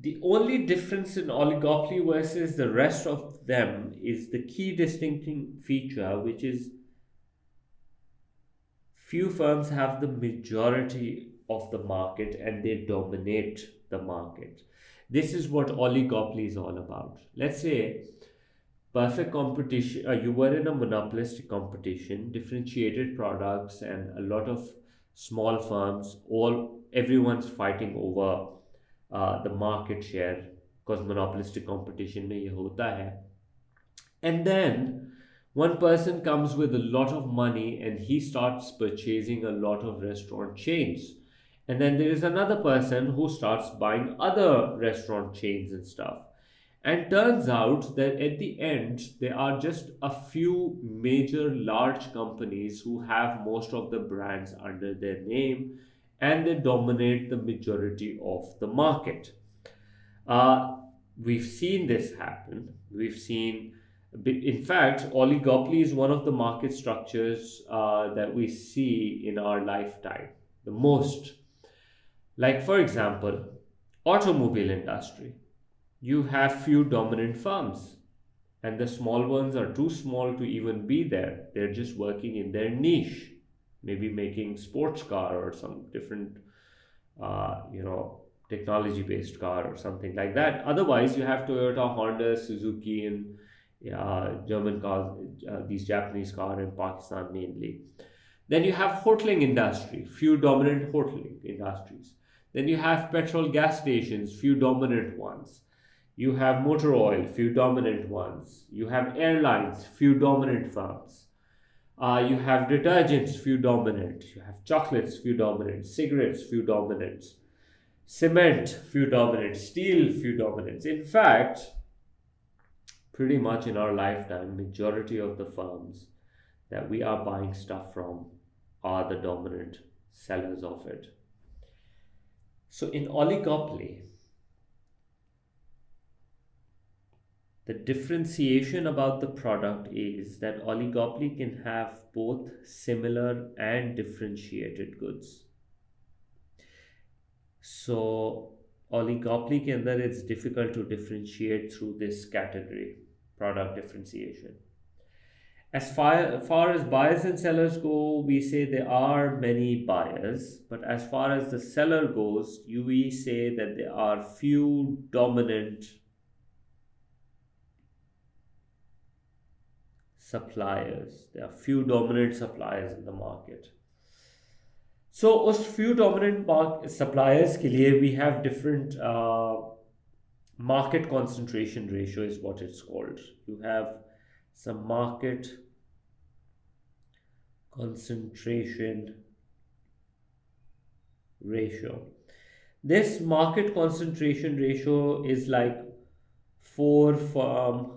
The only difference in oligopoly versus the rest of them is the key distinguishing feature, which is few firms have the majority of the market and they dominate the market. This is what oligopoly is all about. Let's say perfect competition, you were in a monopolistic competition, differentiated products, and a lot of small firms, all everyone's fighting over the market share, because monopolistic competition में ये होता है. And then one person comes with a lot of money and he starts purchasing a lot of restaurant chains. And then there is another person who starts buying other restaurant chains and stuff. And turns out that at the end, there are just a few major large companies who have most of the brands under their name and they dominate the majority of the market. Uh, we've seen this happen. We've seen, in fact, oligopoly is one of the market structures that we see in our lifetime the most. Like, for example, automobile industry. You have few dominant firms, and the small ones are too small to even be there. They're just working in their niche, maybe making sports car or some different technology based car or something like that. Otherwise, you have Toyota, Honda, Suzuki, and German cars, these Japanese car in Pakistan mainly. Then you have hoteling industry, few dominant hoteling industries. Then you have petrol gas stations, few dominant ones. You have motor oil, few dominant ones. You have airlines, few dominant firms. You have detergents, few dominant. You have chocolates, few dominant. Cigarettes, few dominant. Cement, few dominant. Steel, few dominant. In fact, pretty much in our lifetime, majority of the firms that we are buying stuff from are the dominant sellers of it. So in oligopoly, the differentiation about the product is that oligopoly can have both similar and differentiated goods. So oligopoly के अंदर it's difficult to differentiate through this category, product differentiation. As far as buyers and sellers go, we say there are many buyers, but as far as the seller goes, we say that there are few dominant suppliers. There are few dominant suppliers in the market. So उस few dominant suppliers के लिए we have different market concentration ratio is what it's called. You have some market concentration ratio. This market concentration ratio is like 4 firm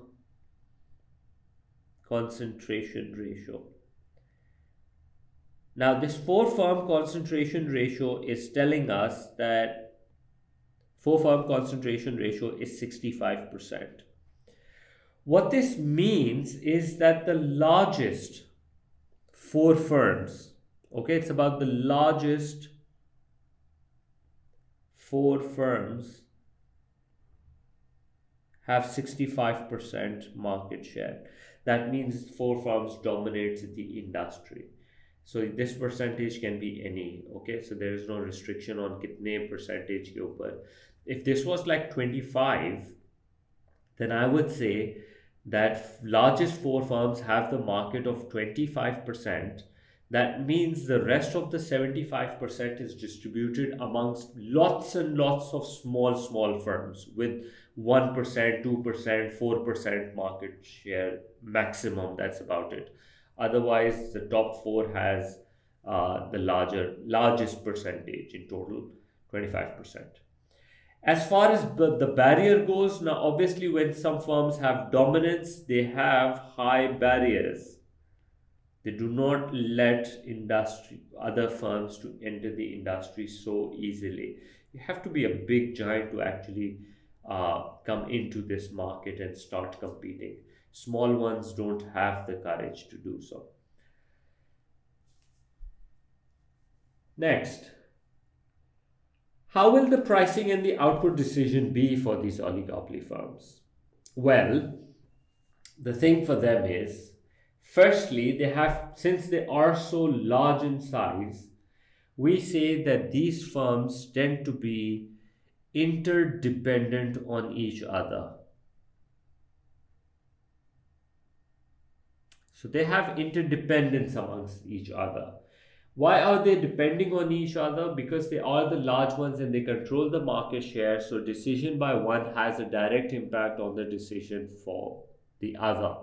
concentration ratio. Now, this 4 firm concentration ratio is telling us that 4 firm concentration ratio is 65%. What this means is that the largest 4 firms, okay, it's about the largest 4 firms have 65% market share. That means 4 firms dominate the industry. So this percentage can be any, okay? So there is no restriction on kitne percentage ke upar. If this was like 25, then I would say that largest 4 firms have the market of 25%. That means the rest of the 75% is distributed amongst lots and lots of small firms with 1%, 2%, 4% market share maximum. That's about it. Otherwise, the top 4 has the largest percentage in total, 25%. As far as the barrier goes, now obviously when some firms have dominance, they have high barriers. They do not let other firms to enter the industry so easily. You have to be a big giant to actually come into this market and start competing. Small ones don't have the courage to do so. Next, How will the pricing and the output decision be for these oligopoly firms? Well, the thing for them is, firstly, they have, since they are so large in size, we say that these firms tend to be interdependent on each other. So they have interdependence amongst each other. Why are they depending on each other? Because they are the large ones and they control the market share. So decision by one has a direct impact on the decision for the other.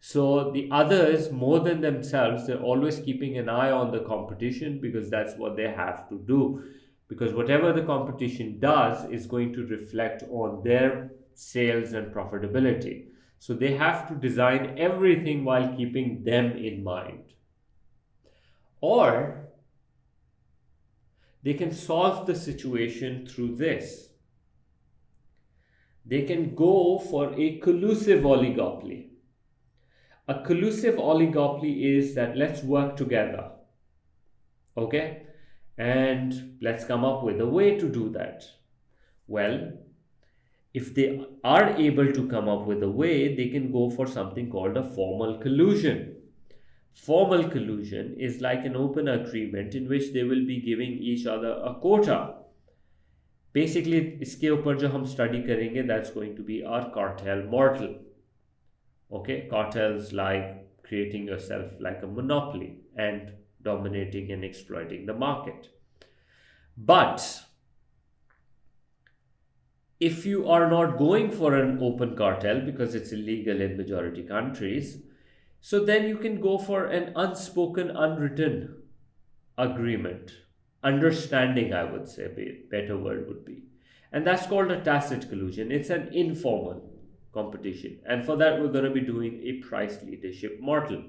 So the others, more than themselves, they're always keeping an eye on the competition because that's what they have to do. Because whatever the competition does is going to reflect on their sales and profitability. So they have to design everything while keeping them in mind. Or they can solve the situation through this. They can go for a collusive oligopoly. A collusive oligopoly is that let's work together, okay? And let's come up with a way to do that. Well, if they are able to come up with a way, they can go for something called a formal collusion. Formal collusion is like an open agreement in which they will be giving each other a quota. Basically, इसके ऊपर जो हम study करेंगे, that's going to be our cartel model. Okay, cartels like creating yourself like a monopoly and dominating and exploiting the market. But if you are not going for an open cartel because it's illegal in majority countries, so then you can go for an unspoken, unwritten agreement, understanding, I would say, a better word would be. And that's called a tacit collusion. It's an informal competition. And for that, we're going to be doing a price leadership model.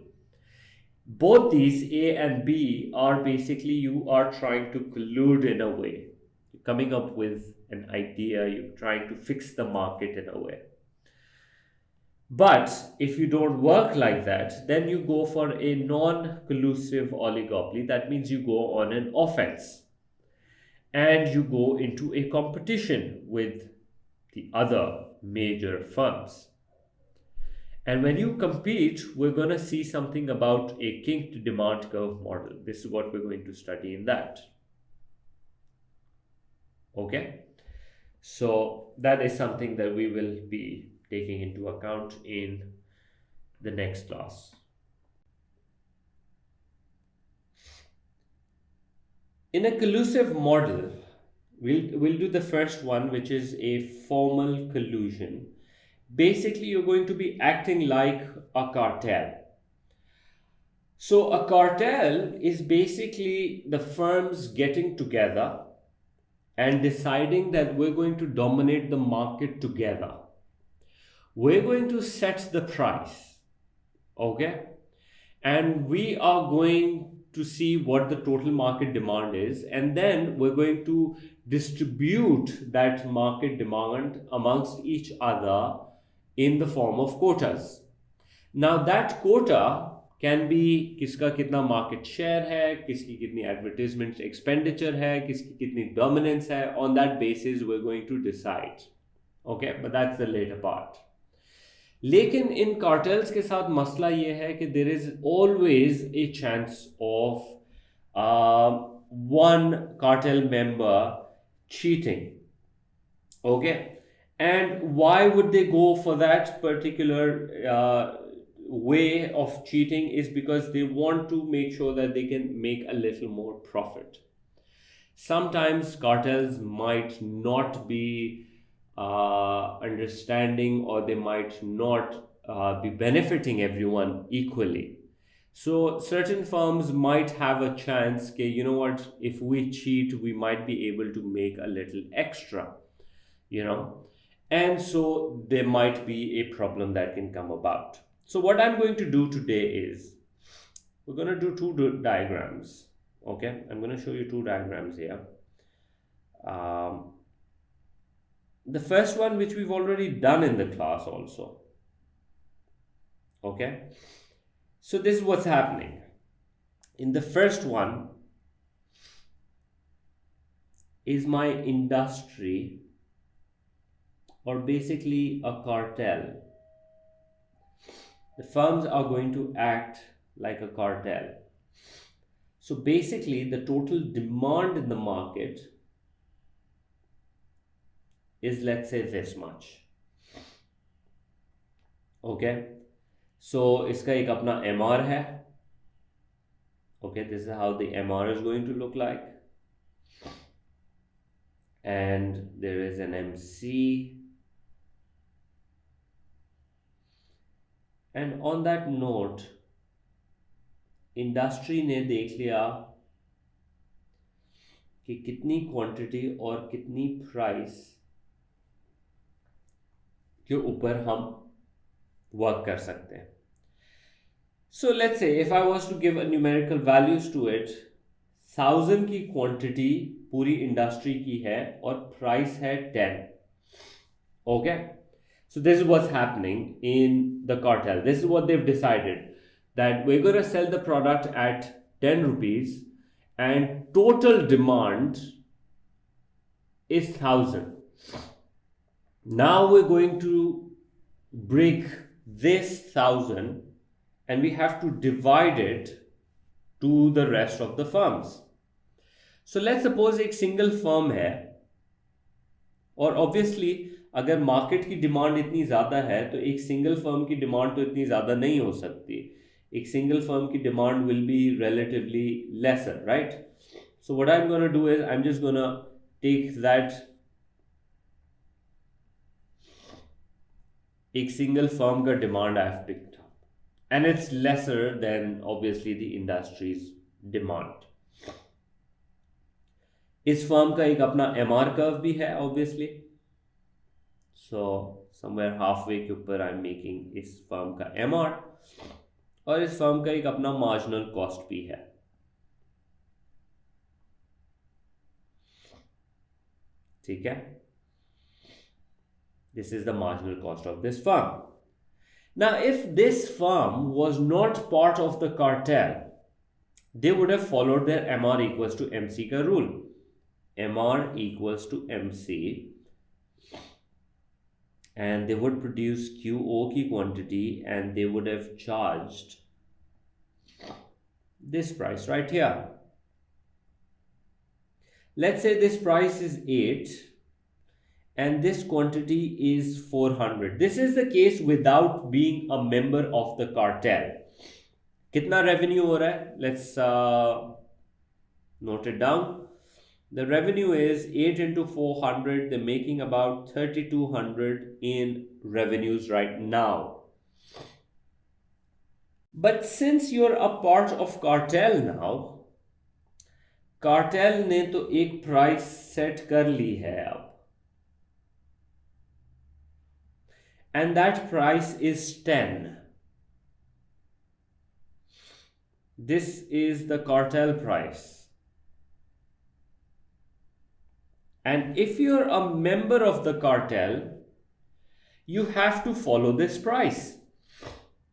Both these, A and B, are basically you are trying to collude in a way. You're coming up with an idea, you're trying to fix the market in a way. But if you don't work like that, then you go for a non-collusive oligopoly. That means you go on an offense and you go into a competition with the other major firms. And when you compete, we're going to see something about a kinked demand curve model. This is what we're going to study in that. Okay? So that is something that we will be taking into account in the next class. In a collusive model, we'll do the first one, which is a formal collusion. Basically, you're going to be acting like a cartel. So a cartel is basically the firms getting together and deciding that we're going to dominate the market together. We're going to set the price, okay? And we are going to see what the total market demand is, and then we're going to distribute that market demand amongst each other in the form of quotas. Now that quota can be किसका कितना market share है, किसकी कितनी advertisement expenditure है, किसकी कितनी dominance है. On that basis we're going to decide. Okay, but that's the later part. लेकिन इन cartels के साथ मसला ये है कि there is always a chance of one cartel member cheating. Okay, and why would they go for that particular way of cheating is because they want to make sure that they can make a little more profit. Sometimes cartels might not be understanding, or they might not be benefiting everyone equally. So certain firms might have a chance okay, you know what, if we cheat we might be able to make a little extra, you know, and so there might be a problem that can come about. So what I'm going to do today is we're going to do two diagrams. Okay, I'm going to show you two diagrams here. The first one, which we've already done in the class also. Okay, so this is what's happening. In the first one, is my industry, or basically a cartel. The firms are going to act like a cartel. So basically, the total demand in the market is, let's say, this much. Okay, so इसका एक अपना MR है. Okay, this is how the MR is going to look like, and there is an MC. And on that note, industry ने देख लिया कि कितनी quantity और कितनी प्राइस के ऊपर हम वर्क कर सकते हैं. So let's say if I was to give a numerical values to it, 1000 की क्वांटिटी पूरी इंडस्ट्री की है और प्राइस है 10. Okay, so this is what's happening in the cartel. This is what they've decided, that we're going to sell the product at 10 rupees and total demand is 1000. Now we're going to break this 1000 and we have to divide it to the rest of the firms. So let's suppose एक single firm है और obviously अगर market की demand इतनी ज़्यादा है तो एक सिंगल फर्म की डिमांड तो इतनी ज़्यादा नहीं हो सकती. एक सिंगल फर्म की demand will be relatively lesser, right? So what I'm going to do is I'm just going to take that एक सिंगल फर्म का demand I have picked up and it's lesser than obviously the industry's demand. इस firm का एक अपना MR curve भी है obviously. So somewhere halfway के ऊपर I'm making इस फर्म का MR और इस फर्म का एक अपना मार्जिनल कॉस्ट भी है. ठीक है, this is the marginal cost of this firm. Now if this firm was not part of the cartel, they would have followed their MR equals to MC का rule. MR equals to MC and they would produce QO की quantity and they would have charged this price right here. Let's say this price is 8 and this quantity is 400. This is the case without being a member of the cartel. कितना revenue हो रहा है? Let's note it down. The revenue is 8 into 400. They're making about 3200 in revenues right now. But since you're a part of cartel now, cartel ने तो एक price set कर ली है अब. And that price is 10. This is the cartel price. And if you're a member of the cartel, you have to follow this price.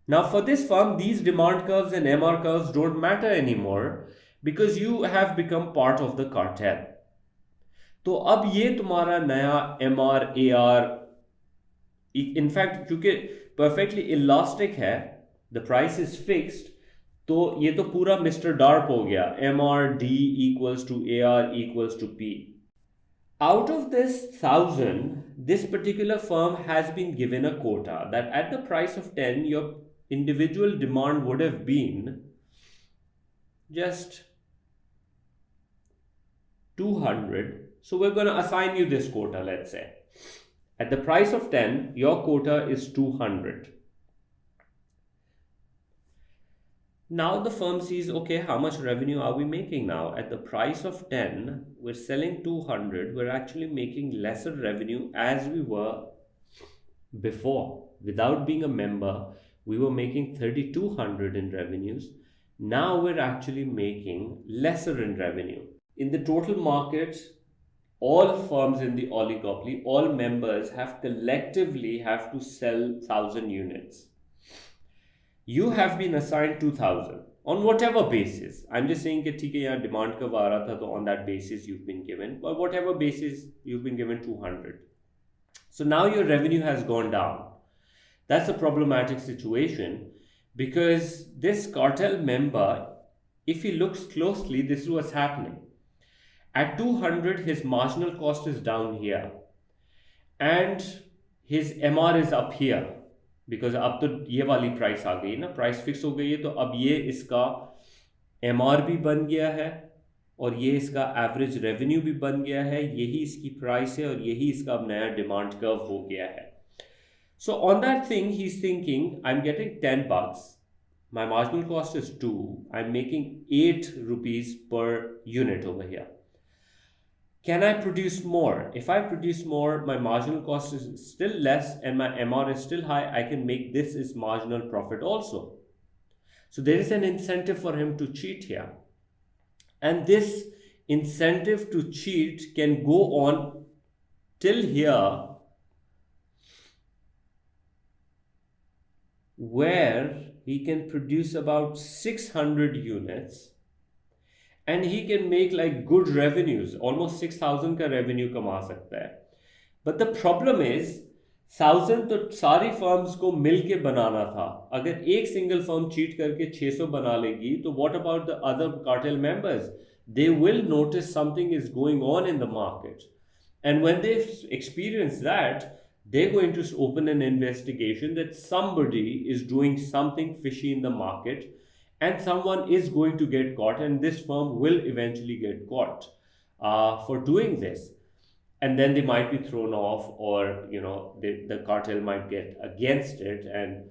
Now for this firm, these demand curves and MR curves don't matter anymore because you have become part of the cartel. तो अब ये तुम्हारा नया MR, AR, in fact क्योंकि perfectly elastic है, the price is fixed, तो ये तो पूरा Mr. Darp हो गया. MR D equals to AR equals to P. Out of this 1000, this particular firm has been given a quota that at the price of 10, your individual demand would have been just 200. So we're going to assign you this quota, let's say. At the price of 10, your quota is 200. Now the firm sees, okay, how much revenue are we making now? At the price of 10, we're selling 200. We're actually making lesser revenue as we were before. Without being a member, we were making 3200 in revenues. Now we're actually making lesser in revenue. In the total market, all firms in the oligopoly, all members have collectively have to sell 1000 units. You have been assigned 2000 on whatever basis. I'm just saying that ठीक है यहाँ demand curve आ रहा था तो on that basis you've been given, but whatever basis you've been given 200. So now your revenue has gone down. That's a problematic situation because this cartel member, if he looks closely, this is what's happening. At 200, his marginal cost is down here and his MR is up here because अब तो ये वाली price आ गई ना, price fix हो गई है, तो अब ये इसका MR भी बन गया है और ये इसका एवरेज रेवेन्यू भी बन गया है, यही इसकी प्राइस है और यही इसका अब नया डिमांड कर्व हो गया है. So on that thing, he's thinking, I'm getting 10 bucks. My marginal cost is 2. I'm making 8 rupees per unit over here. Can I produce more? If I produce more, my marginal cost is still less and my MR is still high. I can make this as marginal profit also. So there is an incentive for him to cheat here. And this incentive to cheat can go on till here, where he can produce about 600 units and he can make like good revenues, almost 6000 का revenue कमा सकता है. But the problem is 1000 तो सारी firms को मिल के बनाना था. अगर एक सिंगल फर्म चीट करके 600 बना लेगी तो what about the other cartel members? They will notice something is going on in the market, and when they experience that, they're going to open an investigation that somebody is doing something fishy in the market and someone is going to get caught, and this firm will eventually get caught for doing this. And then they might be thrown off, or the cartel might get against it, and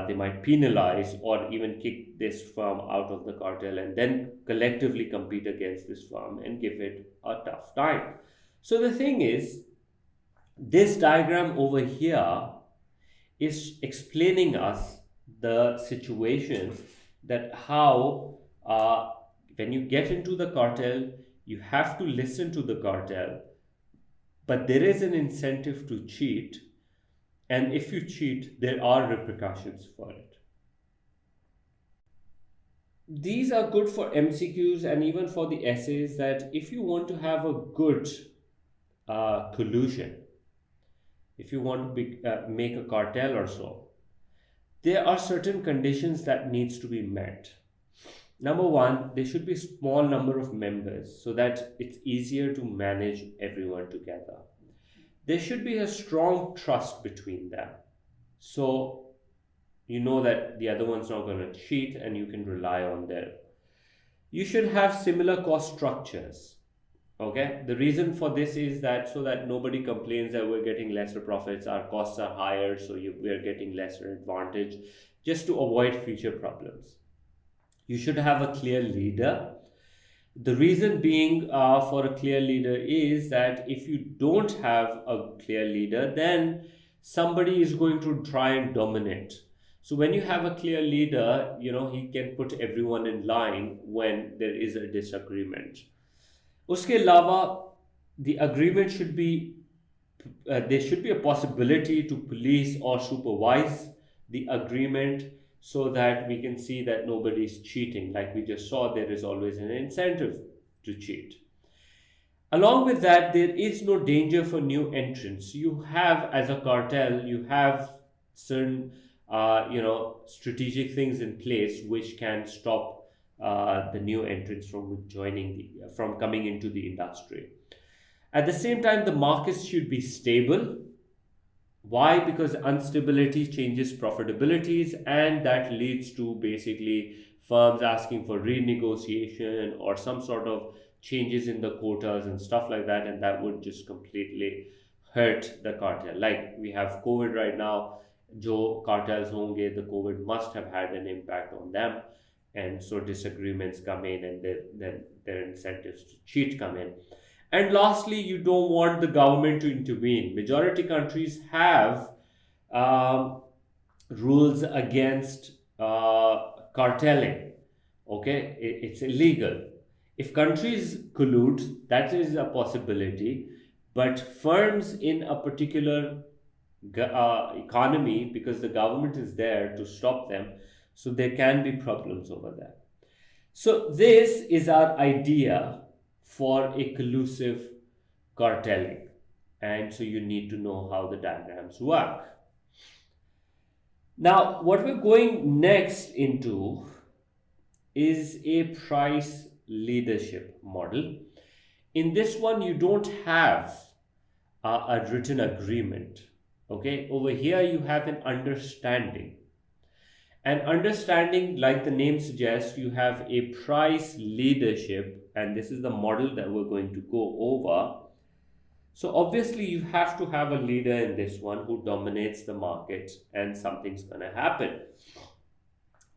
they might penalize or even kick this firm out of the cartel and then collectively compete against this firm and give it a tough time. So the thing is, this diagram over here is explaining us the situation, that how when you get into the cartel, you have to listen to the cartel, but there is an incentive to cheat, and if you cheat, there are repercussions for it. These are good for MCQs and even for the essays, that if you want to have a good collusion, if you want to make a cartel or so, there are certain conditions that needs to be met. Number one, there should be a small number of members so that it's easier to manage everyone together. There should be a strong trust between them, so you know that the other one's not going to cheat and you can rely on them. You should have similar cost structures. Okay, the reason for this is that so that nobody complains that we're getting lesser profits, our costs are higher, so we're getting lesser advantage, just to avoid future problems. You should have a clear leader. The reason being for a clear leader is that if you don't have a clear leader, then somebody is going to try and dominate. So when you have a clear leader, he can put everyone in line when there is a disagreement. उसके अलावा the agreement should be there should be a possibility to police or supervise the agreement so that we can see that nobody is cheating. Like we just saw, there is always an incentive to cheat. Along with that, there is no danger for new entrants. You have, as a cartel, you have certain strategic things in place which can stop the new entrants from coming into the industry. At the same time, the markets should be stable. Why? Because instability changes profitabilities, and that leads to basically firms asking for renegotiation or some sort of changes in the quotas and stuff like that, and that would just completely hurt the cartel. Like we have COVID right now, जो cartels होंगे, the COVID must have had an impact on them, and so disagreements come in, and then their incentives to cheat come in. And lastly, you don't want the government to intervene. Majority countries have rules against cartelling. Okay, it's illegal. If countries collude, that is a possibility, but firms in a particular economy, because the government is there to stop them. So there can be problems over there. So this is our idea for a collusive cartelling. And so you need to know how the diagrams work. Now, what we're going next into is a price leadership model. In this one, you don't have a written agreement. Okay, over here you have an understanding. And understanding, like the name suggests, you have a price leadership, and this is the model that we're going to go over. So obviously you have to have a leader in this one who dominates the market, and something's going to happen.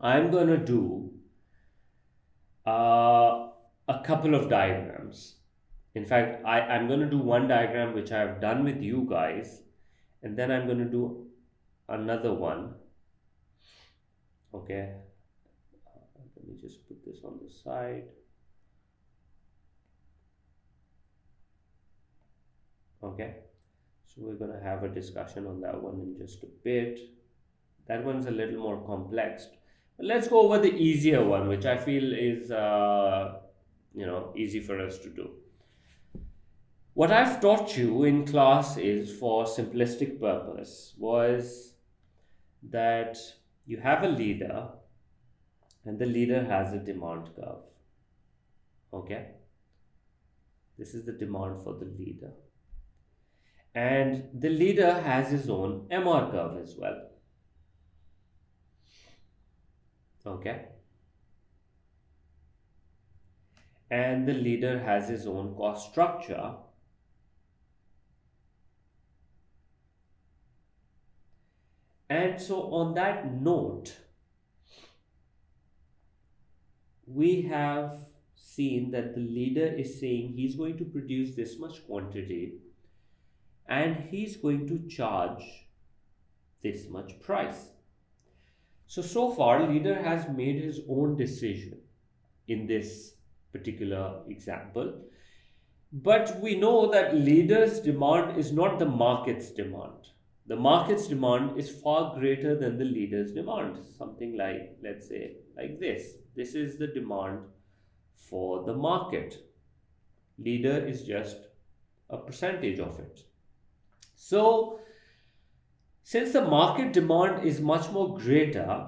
I'm going to do a couple of diagrams. In fact, I'm going to do one diagram which I have done with you guys, and then I'm going to do another one. Okay, let me just put this on the side. Okay, so we're going to have a discussion on that one in just a bit. That one's a little more complex. But let's go over the easier one, which I feel is easy for us to do. What I've taught you in class is, for simplistic purpose, was that you have a leader and the leader has a demand curve. Okay, this is the demand for the leader, and the leader has his own MR curve as well. Okay, and the leader has his own cost structure. And so on that note, we have seen that the leader is saying he's going to produce this much quantity and he's going to charge this much price. So far, leader has made his own decision in this particular example. But we know that leader's demand is not the market's demand. The market's demand is far greater than the leader's demand. Something like, let's say, like this. This is the demand for the market. Leader is just a percentage of it. So, since the market demand is much more greater,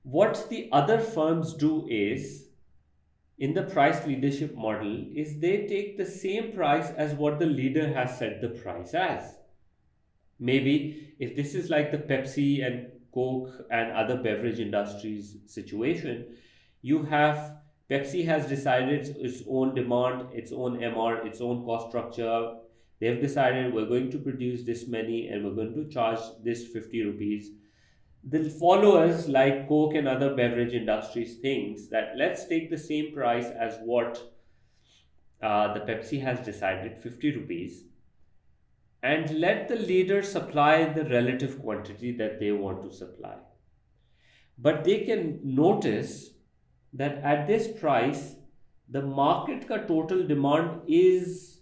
what the other firms do is, in the price leadership model, is they take the same price as what the leader has set the price as. Maybe if this is like the Pepsi and Coke and other beverage industries situation, you have Pepsi has decided its own demand, its own MR, its own cost structure. They've decided we're going to produce this many and we're going to charge this 50 rupees. The followers like Coke and other beverage industries thinks that let's take the same price as what the Pepsi has decided, 50 rupees, and let the leader supply the relative quantity that they want to supply. But they can notice that at this price, the market ka total demand is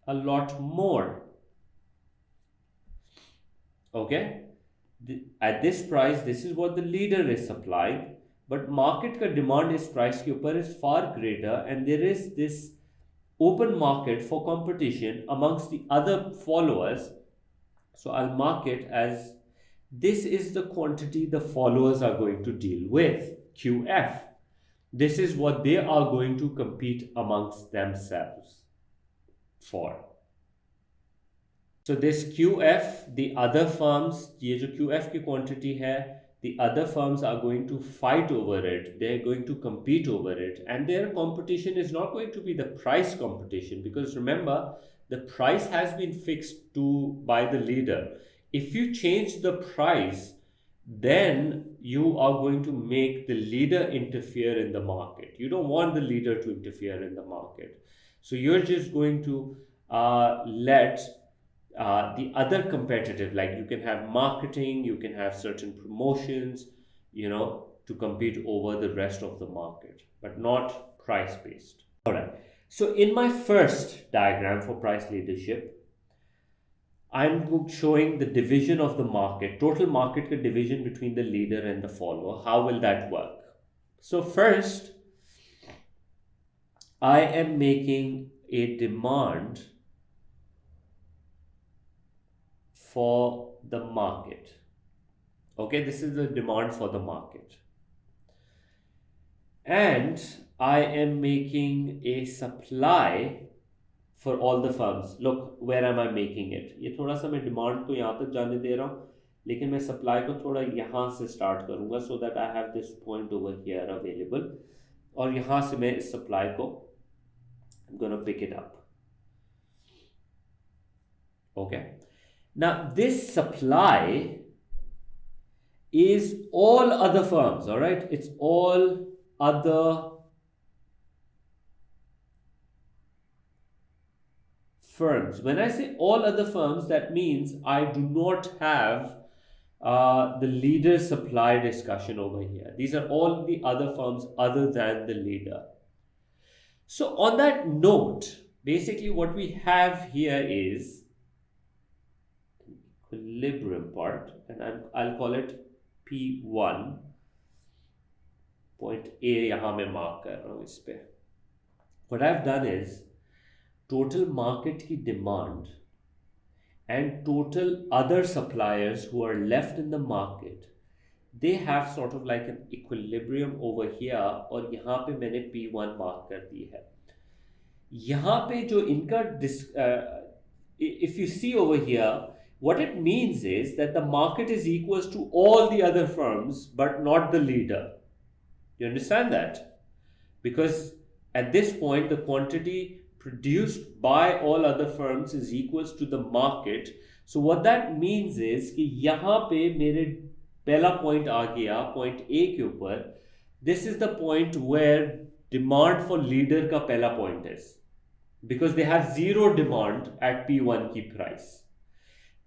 a lot more. Okay? At this price, this is what the leader is supplying, but market ka demand is price ke upar is far greater, and there is this open market for competition amongst the other followers. So I'll mark it as this is the quantity the followers are going to deal with, QF. This is what they are going to compete amongst themselves for. So this QF, the other firms, ये जो QF की quantity है, the other firms are going to fight over it. They're going to compete over it, and their competition is not going to be the price competition, because remember, the price has been fixed by the leader. If you change the price, then you are going to make the leader interfere in the market. You don't want the leader to interfere in the market. So you're just going to let the other competitive, like you can have marketing, you can have certain promotions, to compete over the rest of the market, but not price based. All right. So in my first diagram for price leadership, showing the division of the market, total market division between the leader and the follower. How will that work? So first, I am making a demand for the market. Okay, this is the demand for the market. And I am making a supply for all the firms. Look, where am I making it? ये थोड़ा सा मैं demand को यहाँ तक जाने दे रहा हूँ, लेकिन मैं सप्लाई को थोड़ा यहाँ से स्टार्ट करूँगा, so that I have this point over here available, और यहाँ से मैं इस सप्लाई को gonna pick it up. Okay, now this supply is all other firms. All right, it's all other firms. When I say all other firms, that means I do not have the leader supply discussion over here. These are all the other firms other than the leader. So, on that note, basically what we have here is equilibrium part, and I'll call it P1 point A. यहाँ मैं mark कर रहा हूँ इस पे. What I've done is total market की demand and total other suppliers who are left in the market, they have sort of like an equilibrium over here, और यहाँ पे मैंने P1 mark कर दी है. यहाँ पे जो इनका if you see over here, what it means is that the market is equals to all the other firms but not the leader. You understand that? Because at this point the quantity produced by all other firms is equals to the market. So what that means is कि यहाँ पे मेरे पहला point आ गया point A के ऊपर. This is the point where demand for leader का पहला point is, because they have zero demand at P1 की price.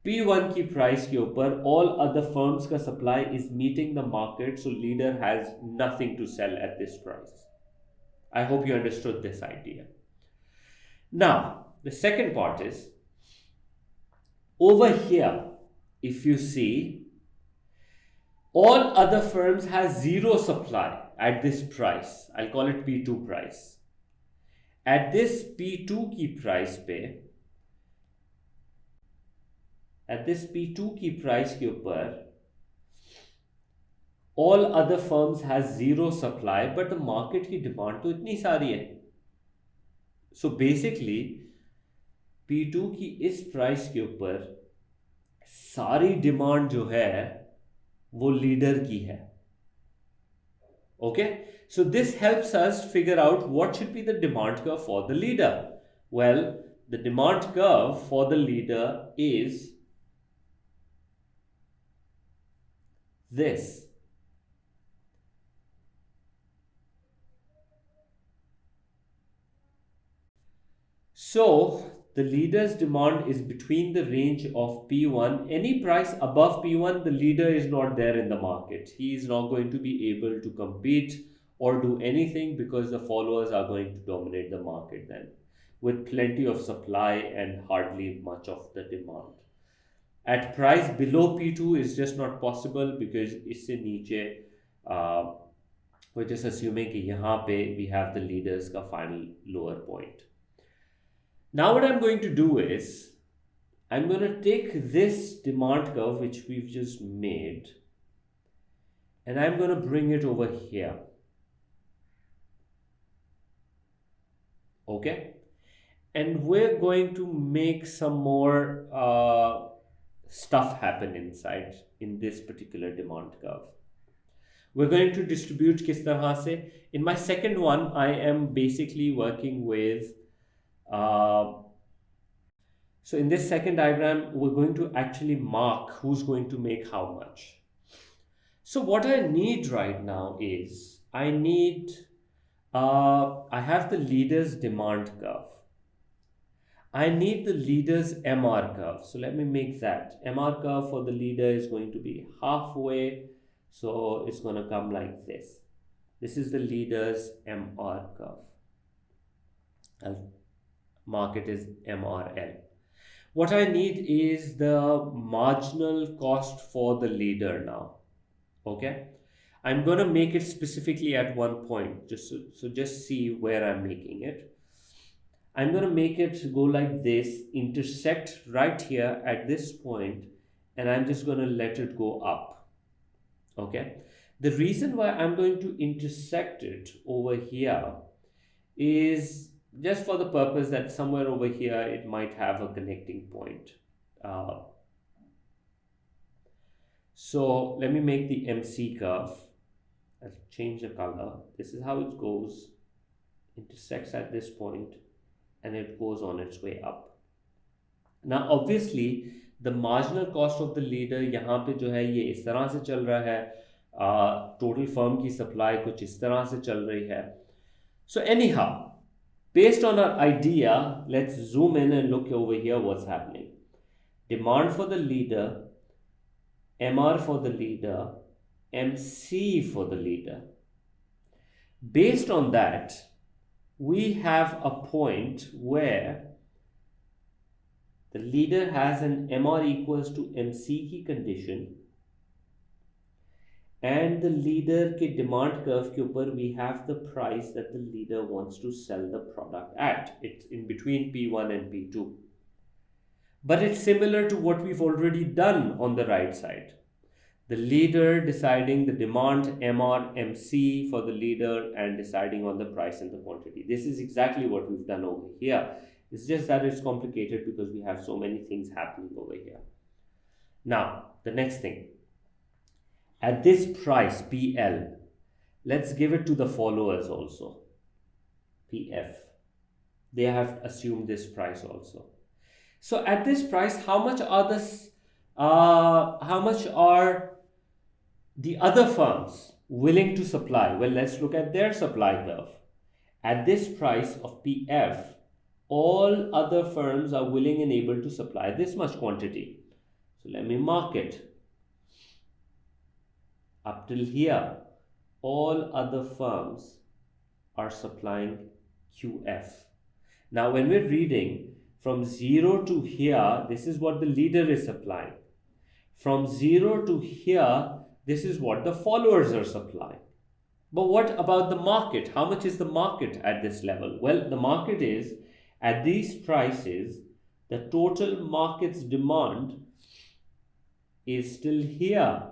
P1 की price के ऊपर all other firms का supply is meeting the market, so leader has nothing to sell at this price. I hope you understood this idea. Now, the second part is, over here, if you see, all other firms has zero supply at this price. I'll call it P2 price. At this P2 की price पे, at this P2 की price के ऊपर, all other firms has zero supply, but the market की demand तो इतनी सारी है. So basically P2 की इस price के ऊपर सारी demand जो है वो लीडर की है. Okay, so this helps us figure out what should be the demand curve for the leader. Well, the demand curve for the leader is this. So the leader's demand is between the range of P1. Any price above P1, the leader is not there in the market. He is not going to be able to compete or do anything, because the followers are going to dominate the market then, with plenty of supply and hardly much of the demand. At price below P2 is just not possible, because इससे नीचे we're just assuming कि यहाँ पे we have the leaders का final lower point. Now what I'm going to do is, I'm going to take this demand curve which we've just made, and I'm going to bring it over here. Okay, and we're going to make some more stuff happen inside in this particular demand curve. We're going to distribute किस तरह से. In my second one, I am basically working with so in this second diagram, we're going to actually mark who's going to make how much. So what I need right now is, I have the leader's demand curve. I need the leader's MR curve. So let me make that. MR curve for the leader is going to be halfway. So it's going to come like this. This is the leader's MR curve. I'll mark it as MRL. What I need is the marginal cost for the leader now. Okay. I'm going to make it specifically at one point, so just see where I'm making it. I'm going to make it go like this, intersect right here at this point, and I'm just going to let it go up. Okay. The reason why I'm going to intersect it over here is just for the purpose that somewhere over here it might have a connecting point. Uh, so let me make the MC curve. I'll change the color. This is how it goes, intersects at this point, and it goes on its way up. Now obviously the marginal cost of the leader यहाँ पे जो है ये इस तरह से चल रहा है, टोटल फर्म की सप्लाई कुछ इस तरह से चल रही है. So anyhow, based on our idea, let's zoom in and look over here what's happening. Demand for the leader, MR for the leader, MC for the leader. Based on that, we have a point where the leader has an MR equals to MC की condition, and the leader के demand curve के ऊपर we have the price that the leader wants to sell the product at. It's in between P1 and P2. But it's similar to what we've already done on the right side. The leader deciding the demand MR MC for the leader and deciding on the price and the quantity. This is exactly what we've done over here. It's just that it's complicated because we have so many things happening over here. Now, the next thing. At this price, PL, let's give it to the followers also. PF. They have assumed this price also. So at this price, how much are the other firms willing to supply? Well, let's look at their supply curve. At this price of PF, all other firms are willing and able to supply this much quantity. So let me mark it. Up till here, all other firms are supplying QF. Now, when we're reading from 0 to here, this is what the leader is supplying. From 0 to here, this is what the followers are supplying. But what about the market? How much is the market at this level? Well, the market is at these prices, the total market's demand is still here.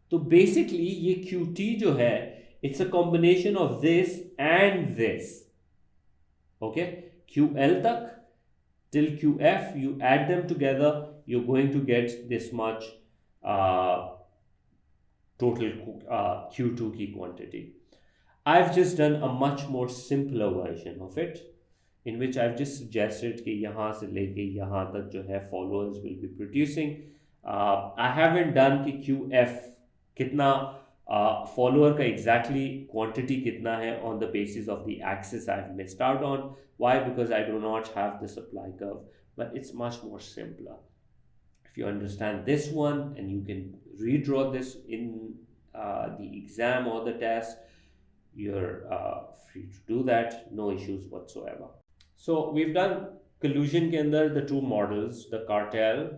So basically, ये QT जो है, it's a combination of this and this. Okay, QL तक till QF, you add them together, you're going to get this much total Q2 key quantity. I've just done a much more simpler version of it, in which I've just suggested कि यहाँ से लेके यहाँ तक जो है followers will be producing. I haven't done कि QF कितना follower का exactly quantity कितना है on the basis of the axis I've missed out on. Why? Because I do not have the supply curve, but it's much more simpler. If you understand this one and you can redraw this in the exam or the test, you're free to do that, no issues whatsoever. So we've done collusion के अंदर the two models, the cartel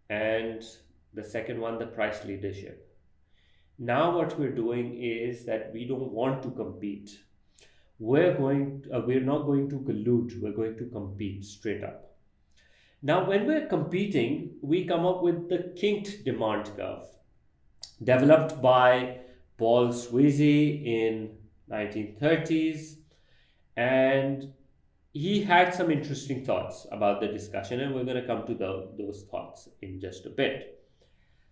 and the second one, the price leadership. Now what we're doing is that we don't want to compete. We're not going to collude, we're going to compete straight up. Now when we're competing, we come up with the kinked demand curve developed by Paul Sweezy in 1930s, and he had some interesting thoughts about the discussion, and we're going to come to those thoughts in just a bit.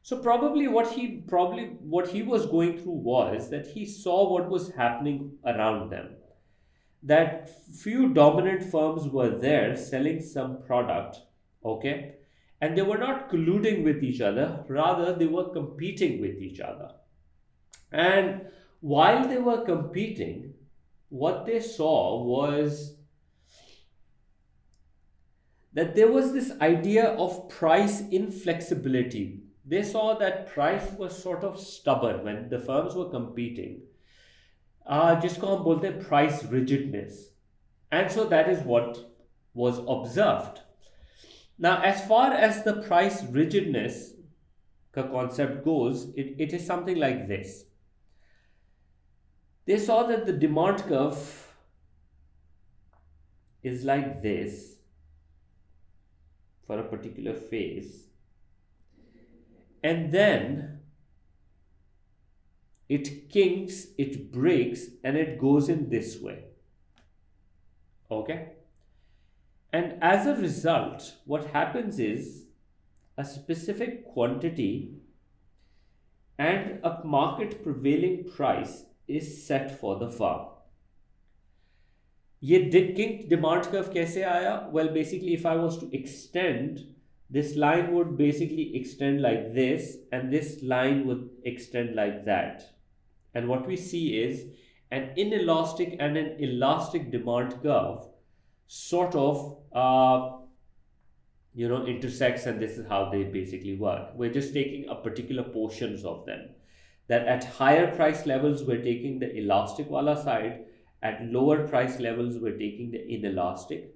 So probably what he was going through was that he saw what was happening around them, that few dominant firms were there selling some product, okay, and they were not colluding with each other, rather they were competing with each other. And while they were competing, what they saw was that there was this idea of price inflexibility. They saw that price was sort of stubborn when the firms were competing. जिसको हम बोलते हैं price rigidness. And so that is what was observed. Now, as far as the price rigidness concept goes, it is something like this. They saw that the demand curve is like this for a particular phase, and then it kinks, it breaks, and it goes in this way. Okay? And as a result, what happens is a specific quantity and a market prevailing price is set for the firm. ये king demand curve कैसे आया? Well, basically, if I was to extend, this line would basically extend like this, and this line would extend like that. And what we see is an inelastic and an elastic demand curve sort of intersects, and this is how they basically work. We're just taking a particular portions of them. That at higher price levels, we're taking the elastic wala side, at lower price levels, we're taking the inelastic.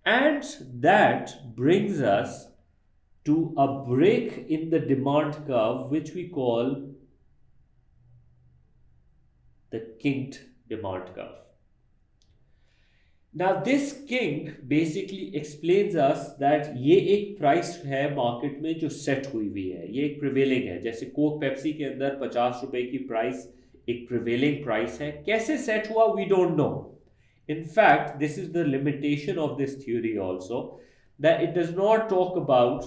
And that brings us to a break in the demand curve, which we call the kinked demand curve. Now this kink basically explains us that ये एक price है market में जो set हुई हुई है, ये एक प्रिवेलिंग है. जैसे कोक पेप्सी के अंदर 50 रुपए की प्राइस एक प्रिवेलिंग प्राइस है. कैसे सेट हुआ we don't know. In fact, this is the limitation of this theory also, that it does not talk about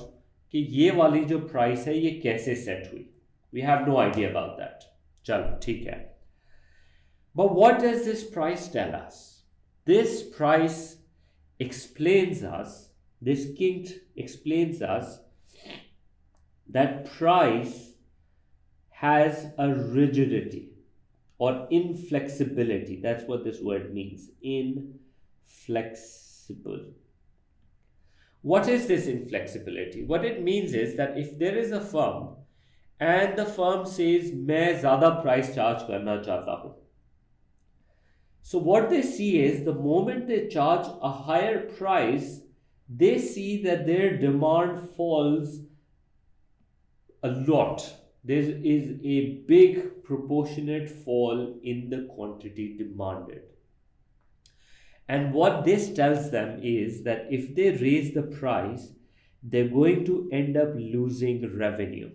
कि ये वाली जो प्राइस है ये कैसे सेट हुई. We have no idea about that. चलो ठीक है. But what does this price tell us? This price explains us, this kink explains us that price has a rigidity or inflexibility. That's what this word means, inflexible. What is this inflexibility? What it means is that if there is a firm and the firm says मैं ज़्यादा price charge करना चाहता हूँ, so what they see is the moment they charge a higher price, they see that their demand falls a lot. There is a big proportionate fall in the quantity demanded. And what this tells them is that if they raise the price, they're going to end up losing revenue.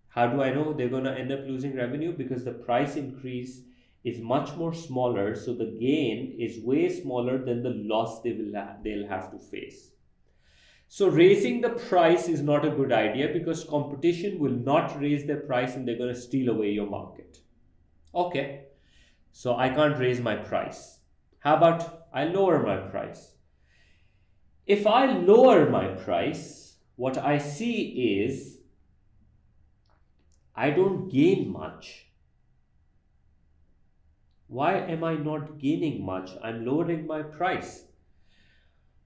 How do I know they're going to end up losing revenue? Because the price increase is much more smaller, so the gain is way smaller than the loss they'll have to face. So raising the price is not a good idea, because competition will not raise their price and they're going to steal away your market. Okay, so I can't raise my price. How about I lower my price? If I lower my price, what I see is I don't gain much. Why am I not gaining much? I'm lowering my price.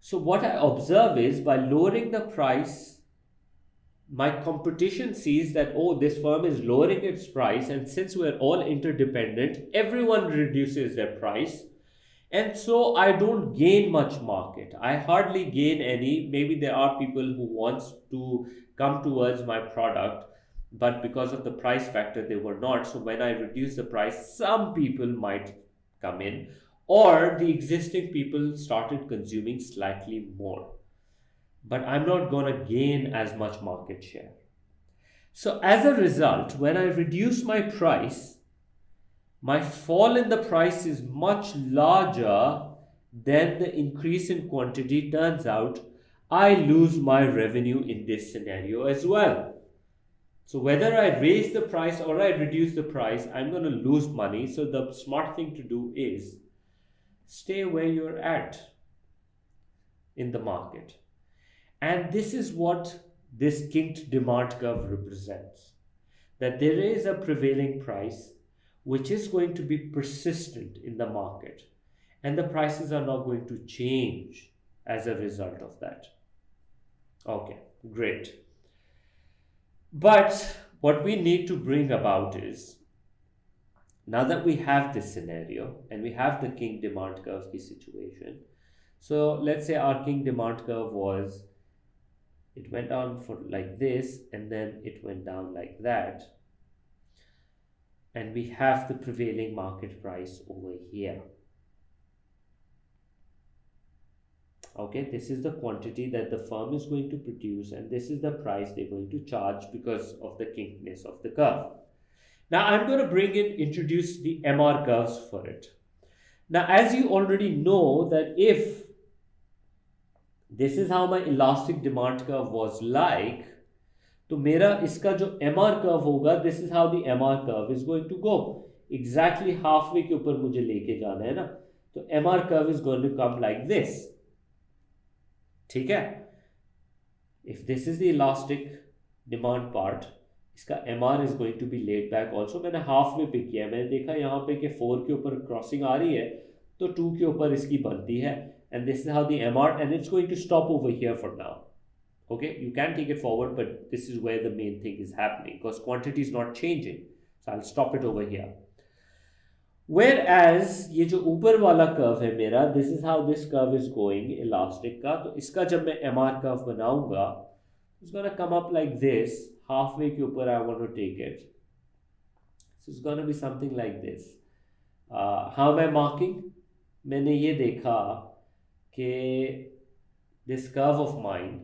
So what I observe is by lowering the price, my competition sees that, oh, this firm is lowering its price, and since we're all interdependent, everyone reduces their price. And so I don't gain much market. I hardly gain any. Maybe there are people who wants to come towards my product, but because of the price factor they were not. So when I reduce the price, some people might come in, or the existing people started consuming slightly more, but I'm not going to gain as much market share. So as a result, when I reduce my price, my fall in the price is much larger than the increase in quantity. Turns out I lose my revenue in this scenario as well. So whether I raise the price or I reduce the price, I'm going to lose money. So the smart thing to do is stay where you're at in the market. And this is what this kinked demand curve represents. That there is a prevailing price which is going to be persistent in the market, and the prices are not going to change as a result of that. Okay, great. But what we need to bring about is Now that we have this scenario and we have the king demand curve की situation, so let's say our king demand curve was, it went down for like this and then it went down like that, and we have the prevailing market price over here. Okay, this is the quantity that the firm is going to produce and this is the price they're going to charge because of the kinkiness of the curve. Now I'm going to introduce the MR curves for it. Now as you already know that if this is how my elastic demand curve was like, तो मेरा इसका जो MR curve होगा, this is how the MR curve is going to go. Exactly halfway के ऊपर मुझे लेके जाना है ना, तो MR curve is going to come like this. ठीक है? If this is the elastic demand part, इसका MR is going to be laid back also. मैंने half में पिक किया है, मैंने देखा यहाँ पे कि 4 के ऊपर क्रॉसिंग आ रही है तो 2 के ऊपर इसकी बनती है, and this is how the MR, and it's going to stop over here for now. Okay, you can take it forward, but this is where the main thing is happening because quantity is not changing, so I'll stop it over here. Whereas ये जो ऊपर वाला curve है मेरा, this is how this curve is going elastic का, तो इसका जब मैं MR curve बनाऊंगा, it's gonna come up like this, halfway के ऊपर I want to take it, so it's gonna be something like this. How am I marking? मैंने ये देखा कि this curve of mine,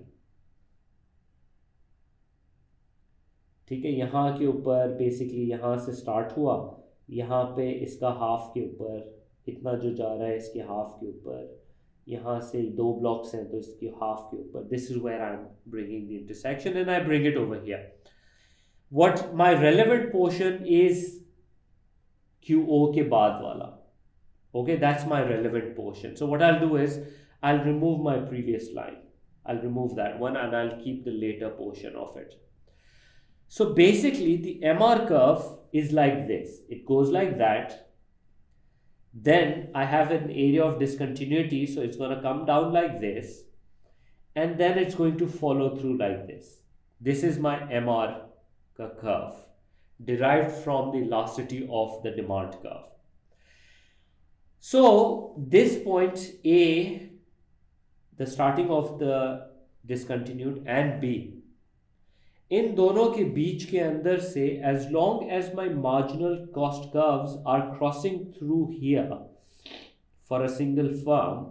ठीक है, यहाँ के ऊपर बेसिकली यहाँ से स्टार्ट हुआ, यहाँ पे इसका हाफ के ऊपर इतना जो जा रहा है इसके हाफ के ऊपर, यहाँ से 2 ब्लॉक्स हैं तो इसके हाफ के ऊपर, this is where I am bringing the intersection and I bring it over here. What my relevant portion is QO के बाद वाला. Okay, that's my relevant portion. So what I'll do is I'll remove my previous line, I'll remove that one and I'll keep the later portion of it. So basically the MR curve is like this, it goes like that, then I have an area of discontinuity, so it's going to come down like this and then it's going to follow through like this. This is my MR curve derived from the elasticity of the demand curve. So this point A, the starting of the discontinued, and B, इन दोनों के बीच के अंदर से, as long as my marginal cost curves are crossing through here for a single firm,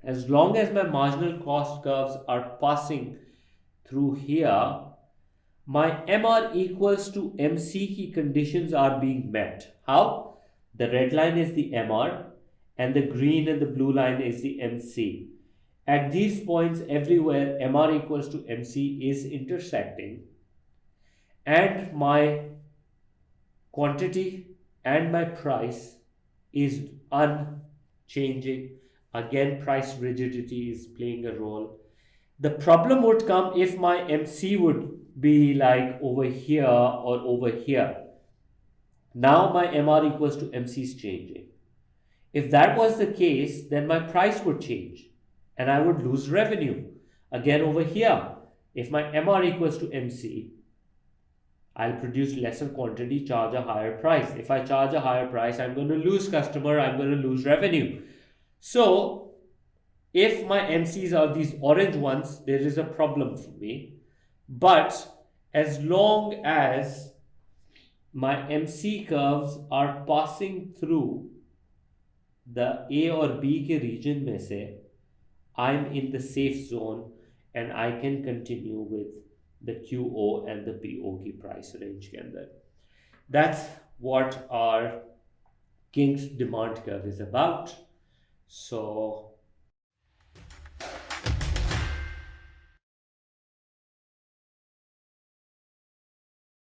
as long as my marginal cost curves are passing through here, my MR equals to MC की conditions are being met. How? The red line is the MR and the green and the blue line is the MC. At these points everywhere MR equals to MC is intersecting and my quantity and my price is unchanging. Again, price rigidity is playing a role. The problem would come if my MC would be like over here or over here. Now my MR equals to MC is changing. If that was the case, then my price would change and I would lose revenue. Again over here, if my MR equals to MC, I'll produce lesser quantity, charge a higher price. If I charge a higher price, I'm going to lose customer, I'm going to lose revenue. So if my MCs are these orange ones, there is a problem for me. But as long as my MC curves are passing through the A or B के region में से, I'm in the safe zone and I can continue with the QO and the BO की price range के अंदर. That's what our King's demand curve is about. So